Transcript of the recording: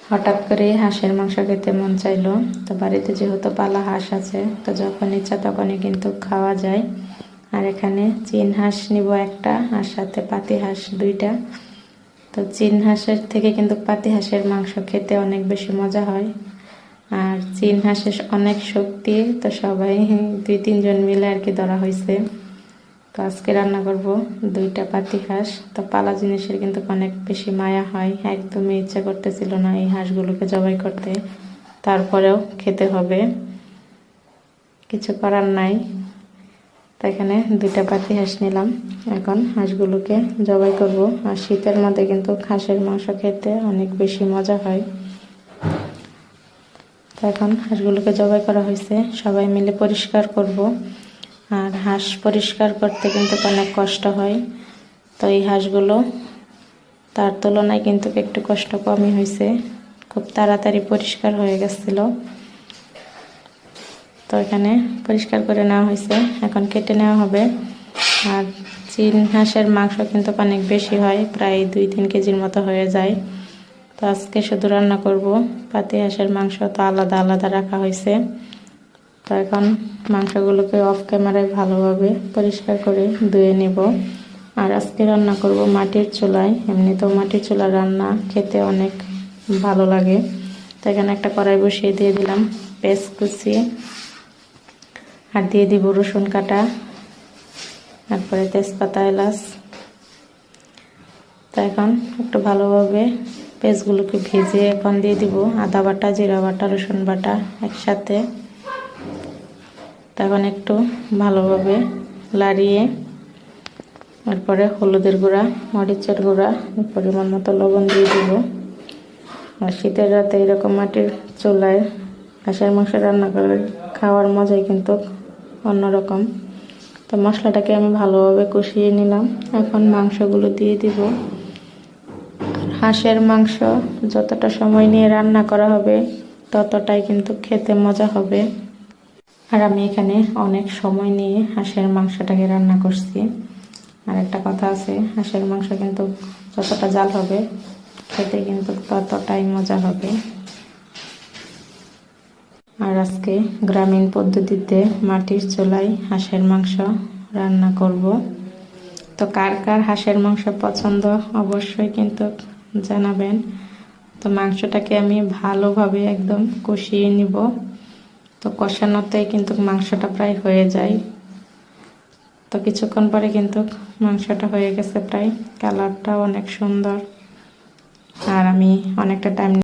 হঠাৎ করে হাঁসের মাংস খেতে মন চাইলো। তো বাড়িতে যেহেতু পালা হাঁস আছে, তো যখন ইচ্ছা তখনই কিন্তু খাওয়া যায়। আর এখানে চীন হাঁস নিব একটা, আর সাথে পাতি হাঁস দুইটা। তো চীন হাঁসের থেকে কিন্তু পাতি হাঁসের মাংস খেতে অনেক বেশি মজা হয়। আর চীন হাঁসের অনেক শক্তি, তো সবাই 2-3 জন মিলে আর কি ধরা হয়েছে। তো আজকে রান্না করব দুইটা পাতি হাঁস। তো পালা জিনিসের কিন্তু অনেক বেশি মায়া হয়, একদমই ইচ্ছা করতেছিল না এই হাঁসগুলোকে জবাই করতে, তারপরেও খেতে হবে, কিছু করার নাই। তো এখানে দুইটা পাতি হাঁস নিলাম, এখন হাঁসগুলোকে জবাই করব। আর শীতের মধ্যে কিন্তু হাঁসের মাংস খেতে অনেক বেশি মজা হয়। তো এখন হাঁসগুলোকে জবাই করা হয়েছে, সবাই মিলে পরিষ্কার করব। আর হাঁস পরিষ্কার করতে কিন্তু অনেক কষ্ট হয়। তো এই হাঁসগুলো তার তুলনায় কিন্তু একটু কষ্ট কমই হয়েছে, খুব তাড়াতাড়ি পরিষ্কার হয়ে গেছিল। তো এখানে পরিষ্কার করে নেওয়া হয়েছে, এখন কেটে নেওয়া হবে। আর চীন হাঁসের মাংস কিন্তু অনেক বেশি হয়, প্রায় 2-3 কেজির মতো হয়ে যায়। তো আজকে শুধু রান্না করব পাতি হাঁসের মাংস, তো আলাদা আলাদা রাখা হয়েছে। তো এখন মাংসগুলোকে অফ ক্যামেরায় ভালোভাবে পরিষ্কার করে ধুয়ে নেব। আর আজকে রান্না করব মাটির চুলায়। এমনিতেও মাটির চুলার রান্না খেতে অনেক ভালো লাগে। তো এখানে একটা কড়াই বসিয়ে দিয়ে দিলাম পেঁয়াজ কুচি, আর দিয়ে দিব রসুন কাটা, তারপরে তেজপাতা, এলাচ। তো এখন একটু ভালোভাবে পেঁয়াজগুলোকে ভেজে এখন দিয়ে দিব আদা বাটা, জিরা বাটা, রসুন বাটা একসাথে। তখন একটু ভালোভাবে লাড়িয়ে তারপরে হলুদের গুঁড়া, মরিচের গুঁড়া, পরিমাণ মতো লবণ দিয়ে দিব। আর শীতের রাতে এরকম মাটির চুলায় হাঁসের মাংস রান্না করে খাওয়ার মজাই কিন্তু অন্যরকম। তো মশলাটাকে আমি ভালোভাবে কষিয়ে নিলাম, এখন মাংসগুলো দিয়ে দিব। হাঁসের মাংস যতটা সময় নিয়ে রান্না করা হবে ততটাই কিন্তু খেতে মজা হবে। আর আমি এখানে অনেক সময় নিয়ে হাঁসের মাংসটাকে রান্না করছি। আর একটা কথা আছে, হাঁসের মাংস কিন্তু যতটা জাল হবে খেতে কিন্তু ততটাই মজা হবে। আর আজকে গ্রামীণ পদ্ধতিতে মাটির চুলায় হাঁসের মাংস রান্না করব। তো কার কার হাঁসের মাংস পছন্দ অবশ্যই কিন্তু জানাবেন। তো মাংসটাকে আমি ভালোভাবে একদম কষিয়ে নিব। তো কষানোতেই কিন্তু মাংসটা প্রায় হয়ে যায়। তো কিছুক্ষণ পরে কিন্তু মাংসটা হয়ে গেছে প্রায়, কালারটাও অনেক সুন্দর। আর আমি অনেকটা টাইম